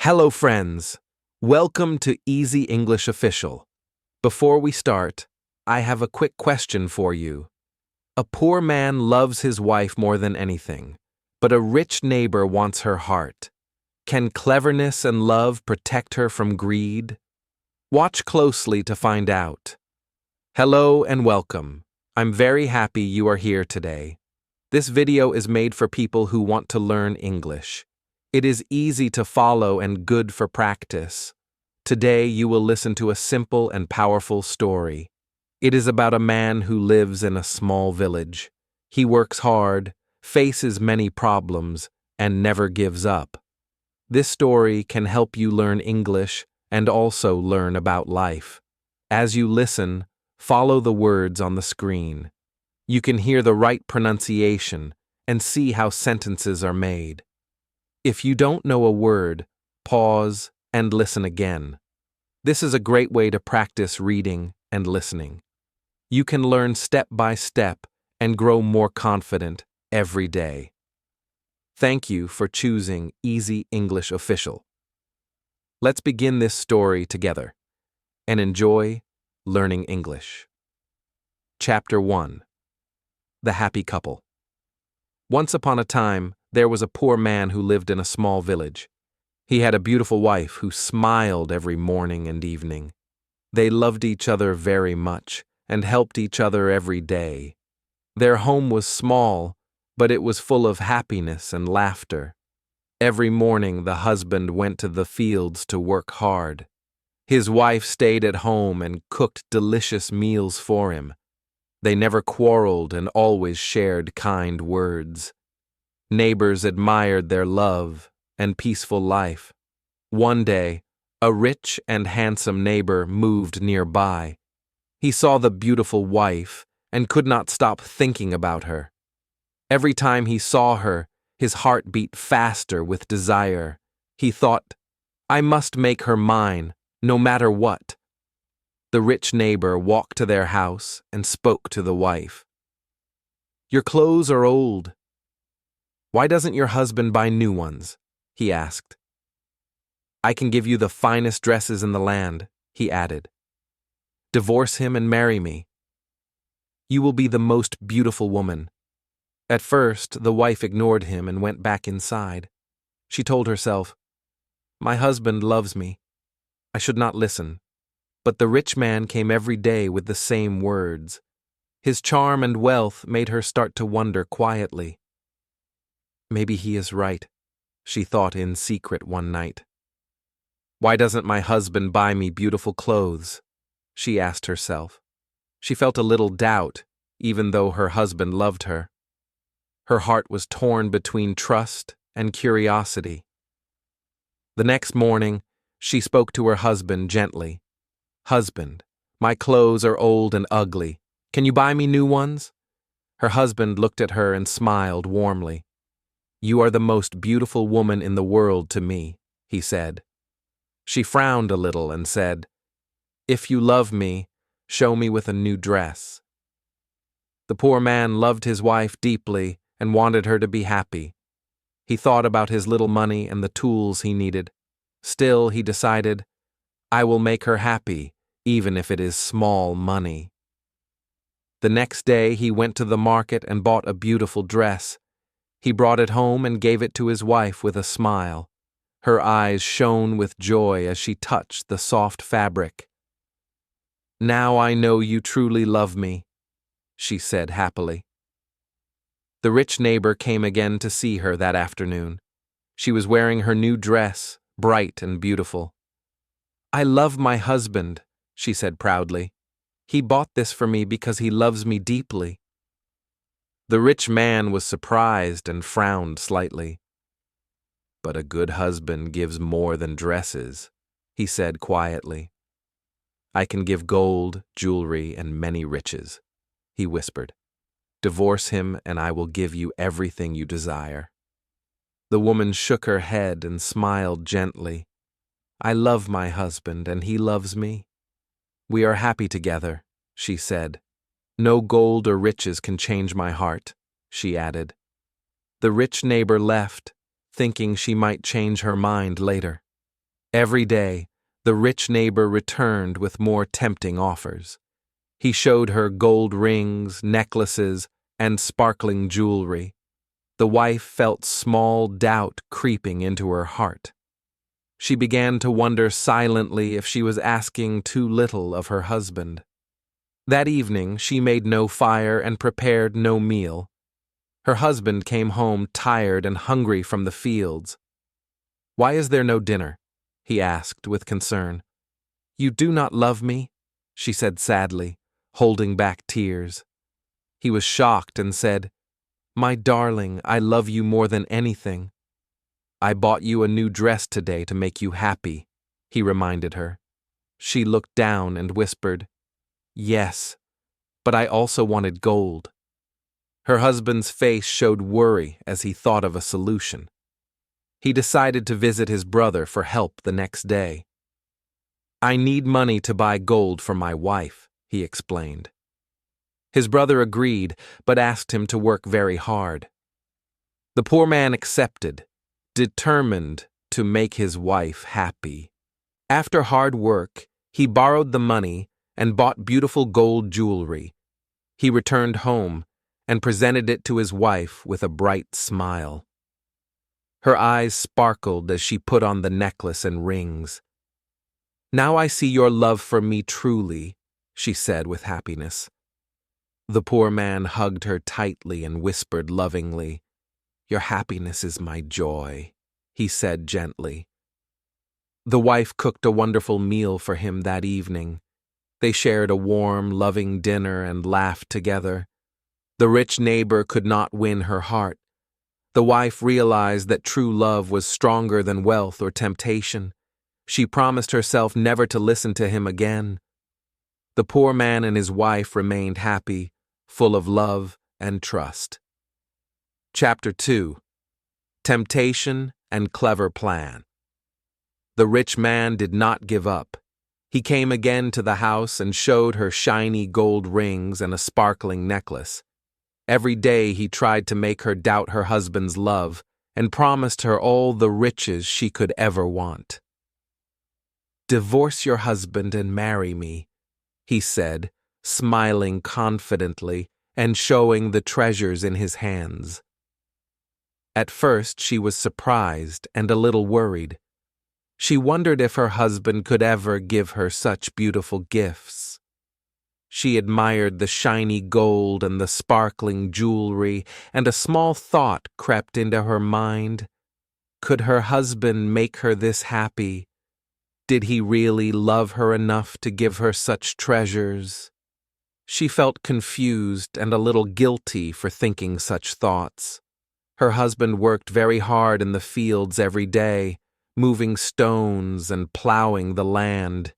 Hello, friends. Welcome to Easy English Official. Before we start, I have a quick question for you. A poor man loves his wife more than anything, but a rich neighbor wants her heart. Can cleverness and love protect her from greed? Watch closely to find out. Hello and welcome. I'm very happy you are here today. This video is made for people who want to learn English. It is easy to follow and good for practice. Today you will listen to a simple and powerful story. It is about a man who lives in a small village. He works hard, faces many problems, and never gives up. This story can help you learn English and also learn about life. As you listen, follow the words on the screen. You can hear the right pronunciation and see how sentences are made. If you don't know a word, pause and listen again. This is a great way to practice reading and listening. You can learn step by step and grow more confident every day. Thank you for choosing Easy English Official. Let's begin this story together and enjoy learning English. Chapter 1. The Happy Couple. Once upon a time, there was a poor man who lived in a small village. He had a beautiful wife who smiled every morning and evening. They loved each other very much and helped each other every day. Their home was small, but it was full of happiness and laughter. Every morning the husband went to the fields to work hard. His wife stayed at home and cooked delicious meals for him. They never quarreled and always shared kind words. Neighbors admired their love and peaceful life. One day, a rich and handsome neighbor moved nearby. He saw the beautiful wife and could not stop thinking about her. Every time he saw her, his heart beat faster with desire. He thought, "I must make her mine, no matter what." The rich neighbor walked to their house and spoke to the wife. "Your clothes are old. Why doesn't your husband buy new ones?" he asked. "I can give you the finest dresses in the land," he added. "Divorce him and marry me. You will be the most beautiful woman." At first, the wife ignored him and went back inside. She told herself, "My husband loves me. I should not listen." But the rich man came every day with the same words. His charm and wealth made her start to wonder quietly. "Maybe he is right," she thought in secret one night. "Why doesn't my husband buy me beautiful clothes?" she asked herself. She felt a little doubt, even though her husband loved her. Her heart was torn between trust and curiosity. The next morning, she spoke to her husband gently. "Husband, my clothes are old and ugly. Can you buy me new ones?" Her husband looked at her and smiled warmly. "You are the most beautiful woman in the world to me," he said. She frowned a little and said, "If you love me, show me with a new dress." The poor man loved his wife deeply and wanted her to be happy. He thought about his little money and the tools he needed. Still, he decided, "I will make her happy, even if it is small money." The next day he went to the market and bought a beautiful dress. He brought it home and gave it to his wife with a smile. Her eyes shone with joy as she touched the soft fabric. "Now I know you truly love me," she said happily. The rich neighbor came again to see her that afternoon. She was wearing her new dress, bright and beautiful. "I love my husband," she said proudly. "He bought this for me because he loves me deeply." The rich man was surprised and frowned slightly. "But a good husband gives more than dresses," he said quietly. "I can give gold, jewelry, and many riches," he whispered. "Divorce him and I will give you everything you desire." The woman shook her head and smiled gently. "I love my husband and he loves me. We are happy together," she said. "No gold or riches can change my heart," she added. The rich neighbor left, thinking she might change her mind later. Every day, the rich neighbor returned with more tempting offers. He showed her gold rings, necklaces, and sparkling jewelry. The wife felt small doubt creeping into her heart. She began to wonder silently if she was asking too little of her husband. That evening, she made no fire and prepared no meal. Her husband came home tired and hungry from the fields. "Why is there no dinner?" he asked with concern. "You do not love me?" she said sadly, holding back tears. He was shocked and said, "My darling, I love you more than anything." "I bought you a new dress today to make you happy," he reminded her. She looked down and whispered, "Yes, but I also wanted gold." Her husband's face showed worry as he thought of a solution. He decided to visit his brother for help the next day. "I need money to buy gold for my wife," he explained. His brother agreed, but asked him to work very hard. The poor man accepted, determined to make his wife happy. After hard work, he borrowed the money and bought beautiful gold jewelry. He returned home and presented it to his wife with a bright smile. Her eyes sparkled as she put on the necklace and rings. "Now I see your love for me truly," she said with happiness. The poor man hugged her tightly and whispered lovingly, "Your happiness is my joy," he said gently. The wife cooked a wonderful meal for him that evening. They shared a warm, loving dinner and laughed together. The rich neighbor could not win her heart. The wife realized that true love was stronger than wealth or temptation. She promised herself never to listen to him again. The poor man and his wife remained happy, full of love and trust. Chapter 2. Temptation and Clever Plan. The rich man did not give up. He came again to the house and showed her shiny gold rings and a sparkling necklace. Every day he tried to make her doubt her husband's love and promised her all the riches she could ever want. "Divorce your husband and marry me," he said, smiling confidently and showing the treasures in his hands. At first she was surprised and a little worried. She wondered if her husband could ever give her such beautiful gifts. She admired the shiny gold and the sparkling jewelry, and a small thought crept into her mind. Could her husband make her this happy? Did he really love her enough to give her such treasures? She felt confused and a little guilty for thinking such thoughts. Her husband worked very hard in the fields every day, moving stones and plowing the land.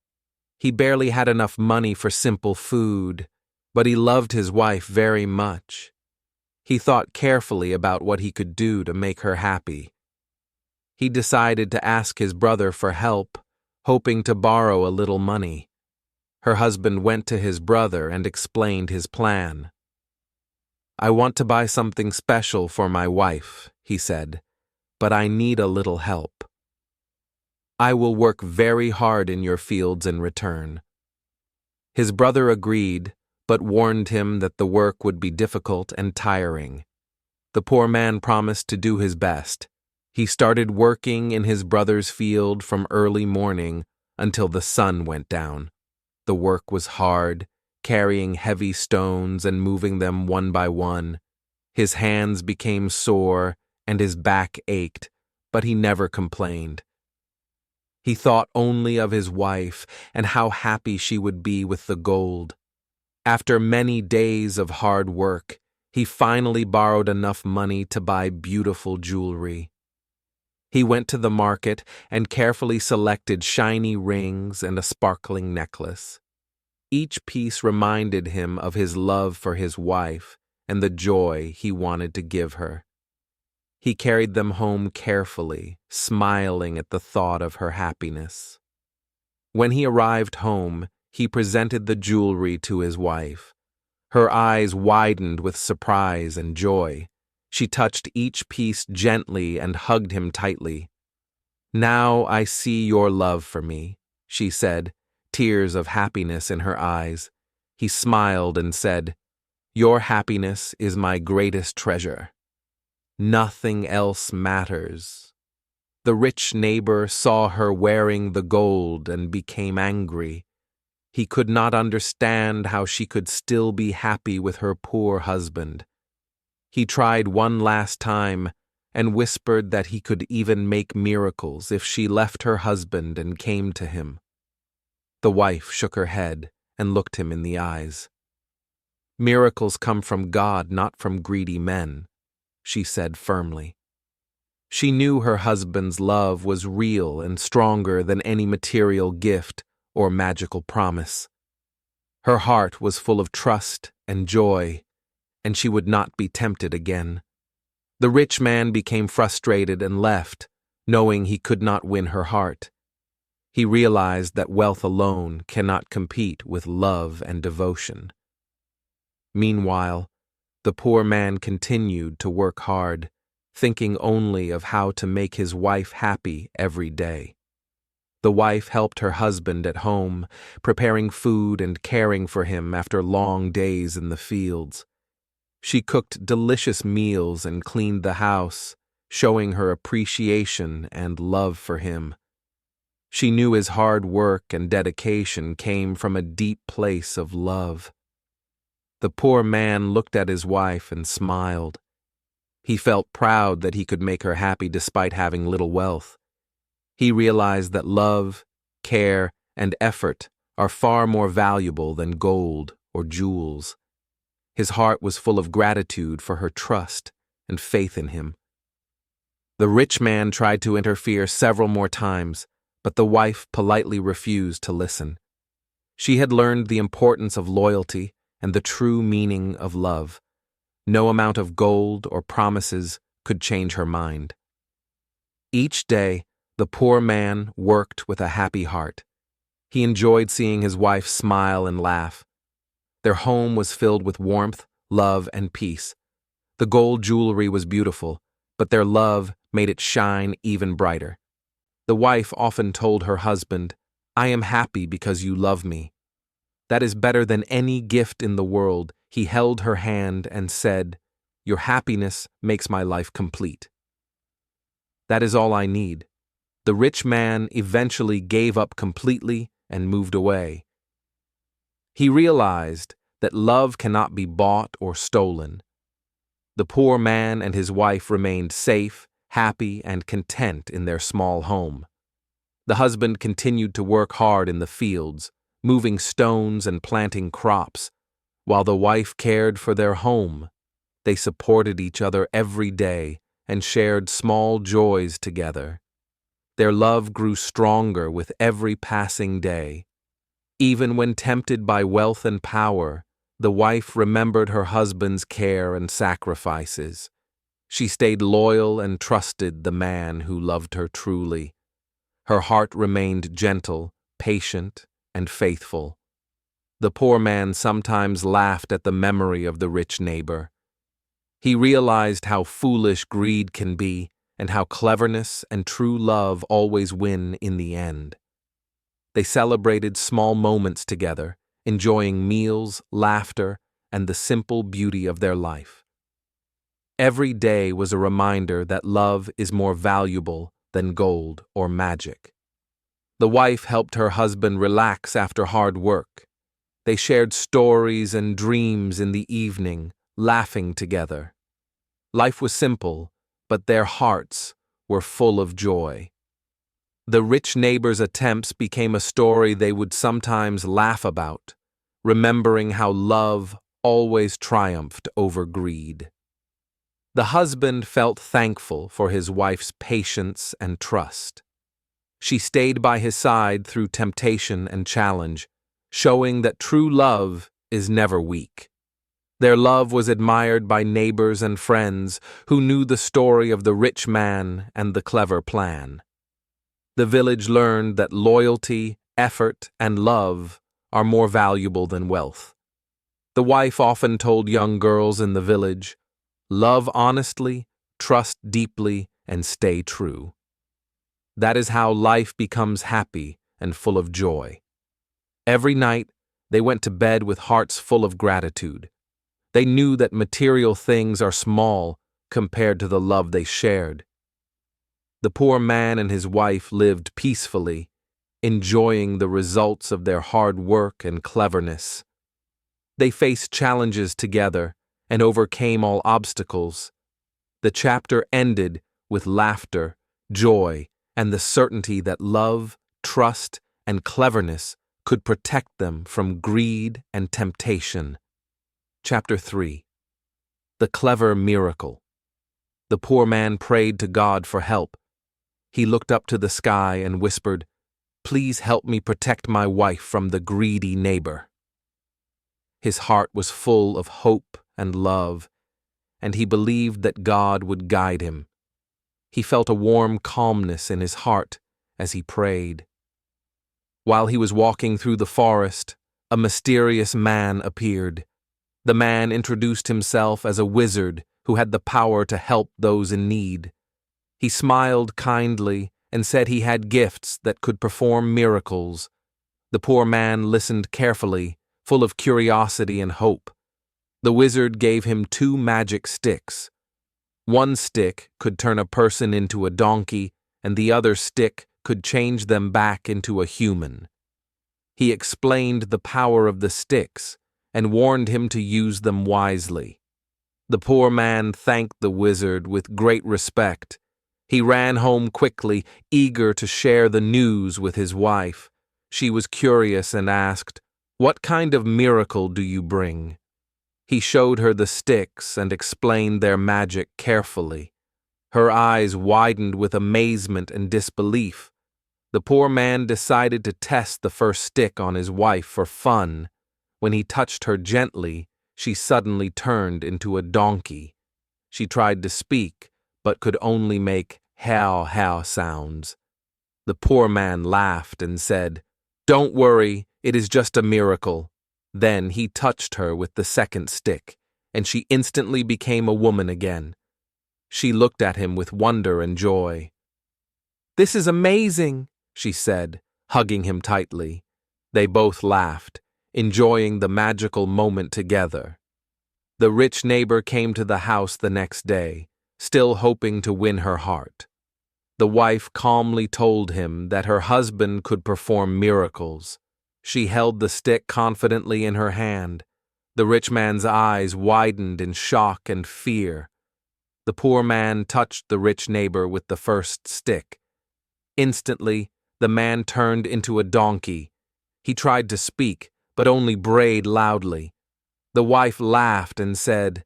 He barely had enough money for simple food, but he loved his wife very much. He thought carefully about what he could do to make her happy. He decided to ask his brother for help, hoping to borrow a little money. Her husband went to his brother and explained his plan. "I want to buy something special for my wife," he said, "but I need a little help. I will work very hard in your fields in return." His brother agreed, but warned him that the work would be difficult and tiring. The poor man promised to do his best. He started working in his brother's field from early morning until the sun went down. The work was hard, carrying heavy stones and moving them one by one. His hands became sore and his back ached, but he never complained. He thought only of his wife and how happy she would be with the gold. After many days of hard work, he finally borrowed enough money to buy beautiful jewelry. He went to the market and carefully selected shiny rings and a sparkling necklace. Each piece reminded him of his love for his wife and the joy he wanted to give her. He carried them home carefully, smiling at the thought of her happiness. When he arrived home, he presented the jewelry to his wife. Her eyes widened with surprise and joy. She touched each piece gently and hugged him tightly. "Now I see your love for me," she said, tears of happiness in her eyes. He smiled and said, "Your happiness is my greatest treasure. Nothing else matters." The rich neighbor saw her wearing the gold and became angry. He could not understand how she could still be happy with her poor husband. He tried one last time and whispered that he could even make miracles if she left her husband and came to him. The wife shook her head and looked him in the eyes. "Miracles come from God, not from greedy men," she said firmly. She knew her husband's love was real and stronger than any material gift or magical promise. Her heart was full of trust and joy, and she would not be tempted again. The rich man became frustrated and left, knowing he could not win her heart. He realized that wealth alone cannot compete with love and devotion. Meanwhile, the poor man continued to work hard, thinking only of how to make his wife happy every day. The wife helped her husband at home, preparing food and caring for him after long days in the fields. She cooked delicious meals and cleaned the house, showing her appreciation and love for him. She knew his hard work and dedication came from a deep place of love. The poor man looked at his wife and smiled. He felt proud that he could make her happy despite having little wealth. He realized that love, care, and effort are far more valuable than gold or jewels. His heart was full of gratitude for her trust and faith in him. The rich man tried to interfere several more times, but the wife politely refused to listen. She had learned the importance of loyalty and the true meaning of love. No amount of gold or promises could change her mind. Each day, the poor man worked with a happy heart. He enjoyed seeing his wife smile and laugh. Their home was filled with warmth, love, and peace. The gold jewelry was beautiful, but their love made it shine even brighter. The wife often told her husband, "I am happy because you love me." "That is better than any gift in the world." He held her hand and said, "Your happiness makes my life complete." "That is all I need." The rich man eventually gave up completely and moved away. He realized that love cannot be bought or stolen. The poor man and his wife remained safe, happy, and content in their small home. The husband continued to work hard in the fields, moving stones and planting crops, while the wife cared for their home. They supported each other every day and shared small joys together. Their love grew stronger with every passing day. Even when tempted by wealth and power, the wife remembered her husband's care and sacrifices. She stayed loyal and trusted the man who loved her truly. Her heart remained gentle, patient, and faithful. The poor man sometimes laughed at the memory of the rich neighbor. He realized how foolish greed can be and how cleverness and true love always win in the end. They celebrated small moments together, enjoying meals, laughter, and the simple beauty of their life. Every day was a reminder that love is more valuable than gold or magic. The wife helped her husband relax after hard work. They shared stories and dreams in the evening, laughing together. Life was simple, but their hearts were full of joy. The rich neighbor's attempts became a story they would sometimes laugh about, remembering how love always triumphed over greed. The husband felt thankful for his wife's patience and trust. She stayed by his side through temptation and challenge, showing that true love is never weak. Their love was admired by neighbors and friends who knew the story of the rich man and the clever plan. The village learned that loyalty, effort, and love are more valuable than wealth. The wife often told young girls in the village, "Love honestly, trust deeply, and stay true." That is how life becomes happy and full of joy. Every night, they went to bed with hearts full of gratitude. They knew that material things are small compared to the love they shared. The poor man and his wife lived peacefully, enjoying the results of their hard work and cleverness. They faced challenges together and overcame all obstacles. The chapter ended with laughter, joy, and the certainty that love, trust, and cleverness could protect them from greed and temptation. Chapter 3. The Clever Miracle. The poor man prayed to God for help. He looked up to the sky and whispered, "Please help me protect my wife from the greedy neighbor." His heart was full of hope and love, and he believed that God would guide him. He felt a warm calmness in his heart as he prayed. While he was walking through the forest, a mysterious man appeared. The man introduced himself as a wizard who had the power to help those in need. He smiled kindly and said he had gifts that could perform miracles. The poor man listened carefully, full of curiosity and hope. The wizard gave him 2 magic sticks. One stick could turn a person into a donkey, and the other stick could change them back into a human. He explained the power of the sticks and warned him to use them wisely. The poor man thanked the wizard with great respect. He ran home quickly, eager to share the news with his wife. She was curious and asked, "What kind of miracle do you bring?" He showed her the sticks and explained their magic carefully. Her eyes widened with amazement and disbelief. The poor man decided to test the first stick on his wife for fun. When he touched her gently, she suddenly turned into a donkey. She tried to speak, but could only make how sounds. The poor man laughed and said, "Don't worry, it is just a miracle." Then he touched her with the second stick, and she instantly became a woman again. She looked at him with wonder and joy. "This is amazing," she said, hugging him tightly. They both laughed, enjoying the magical moment together. The rich neighbor came to the house the next day, still hoping to win her heart. The wife calmly told him that her husband could perform miracles. She held the stick confidently in her hand. The rich man's eyes widened in shock and fear. The poor man touched the rich neighbor with the first stick. Instantly, the man turned into a donkey. He tried to speak, but only brayed loudly. The wife laughed and said,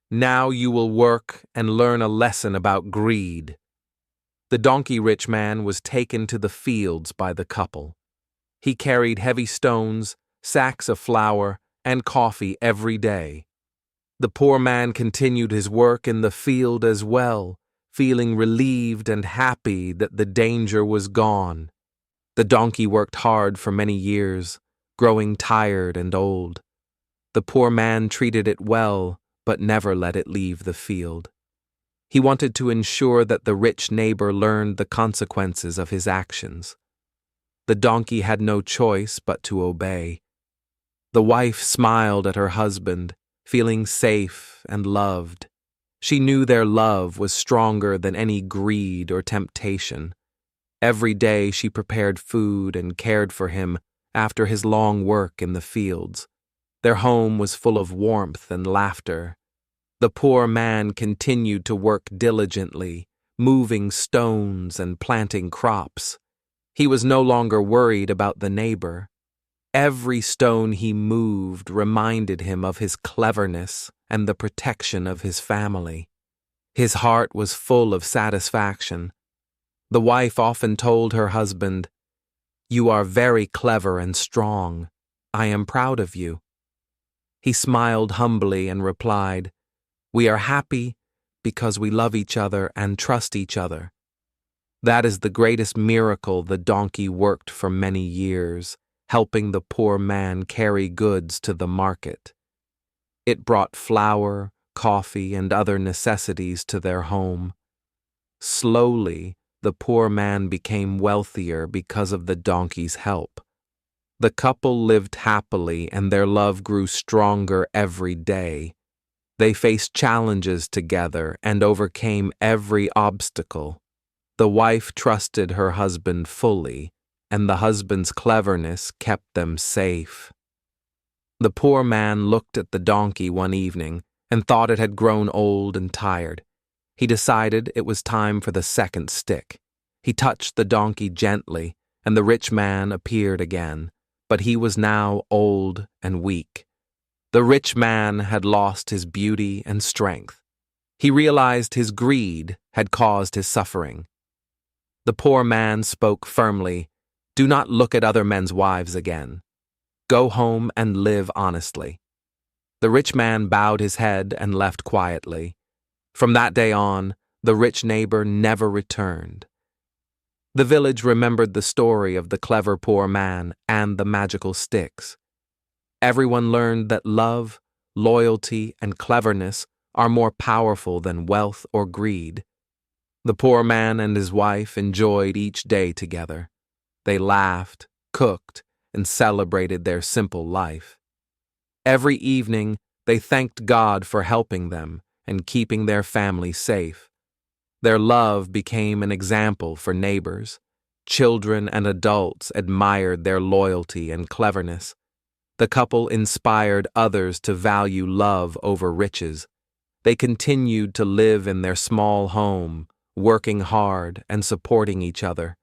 "Now you will work and learn a lesson about greed." The donkey-rich man was taken to the fields by the couple. He carried heavy stones, sacks of flour, and coffee every day. The poor man continued his work in the field as well, feeling relieved and happy that the danger was gone. The donkey worked hard for many years, growing tired and old. The poor man treated it well, but never let it leave the field. He wanted to ensure that the rich neighbor learned the consequences of his actions. The donkey had no choice but to obey. The wife smiled at her husband, feeling safe and loved. She knew their love was stronger than any greed or temptation. Every day she prepared food and cared for him after his long work in the fields. Their home was full of warmth and laughter. The poor man continued to work diligently, moving stones and planting crops. He was no longer worried about the neighbor. Every stone he moved reminded him of his cleverness and the protection of his family. His heart was full of satisfaction. The wife often told her husband, "You are very clever and strong. I am proud of you." He smiled humbly and replied, "We are happy because we love each other and trust each other." That is the greatest miracle. The donkey worked for many years, helping the poor man carry goods to the market. It brought flour, coffee, and other necessities to their home. Slowly, the poor man became wealthier because of the donkey's help. The couple lived happily and their love grew stronger every day. They faced challenges together and overcame every obstacle. The wife trusted her husband fully, and the husband's cleverness kept them safe. The poor man looked at the donkey one evening and thought it had grown old and tired. He decided it was time for the second stick. He touched the donkey gently, and the rich man appeared again, but he was now old and weak. The rich man had lost his beauty and strength. He realized his greed had caused his suffering. The poor man spoke firmly, "Do not look at other men's wives again. Go home and live honestly." The rich man bowed his head and left quietly. From that day on, the rich neighbor never returned. The village remembered the story of the clever poor man and the magical sticks. Everyone learned that love, loyalty, and cleverness are more powerful than wealth or greed. The poor man and his wife enjoyed each day together. They laughed, cooked, and celebrated their simple life. Every evening, they thanked God for helping them and keeping their family safe. Their love became an example for neighbors. Children and adults admired their loyalty and cleverness. The couple inspired others to value love over riches. They continued to live in their small home, working hard and supporting each other.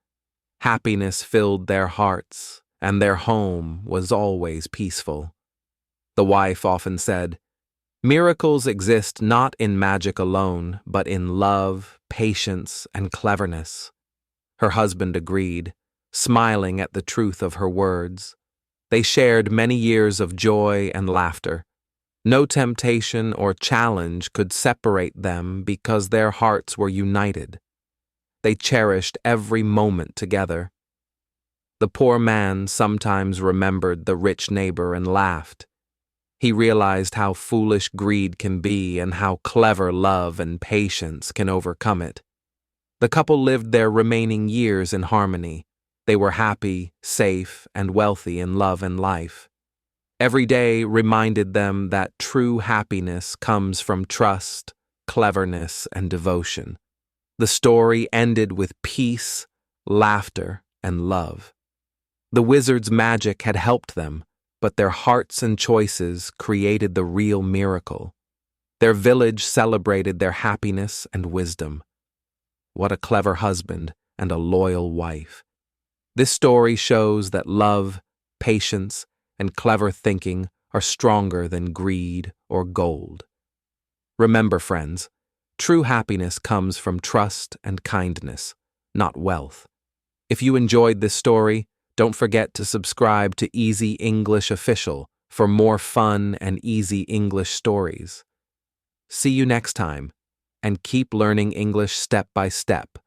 Happiness filled their hearts, and their home was always peaceful. The wife often said, "Miracles exist not in magic alone, but in love, patience, and cleverness." Her husband agreed, smiling at the truth of her words. They shared many years of joy and laughter. No temptation or challenge could separate them because their hearts were united. They cherished every moment together. The poor man sometimes remembered the rich neighbor and laughed. He realized how foolish greed can be and how clever love and patience can overcome it. The couple lived their remaining years in harmony. They were happy, safe, and wealthy in love and life. Every day reminded them that true happiness comes from trust, cleverness, and devotion. The story ended with peace, laughter, and love. The wizard's magic had helped them, but their hearts and choices created the real miracle. Their village celebrated their happiness and wisdom. What a clever husband and a loyal wife. This story shows that love, patience, and clever thinking are stronger than greed or gold. Remember, friends, true happiness comes from trust and kindness, not wealth. If you enjoyed this story, don't forget to subscribe to Easy English Official for more fun and easy English stories. See you next time, and keep learning English step by step.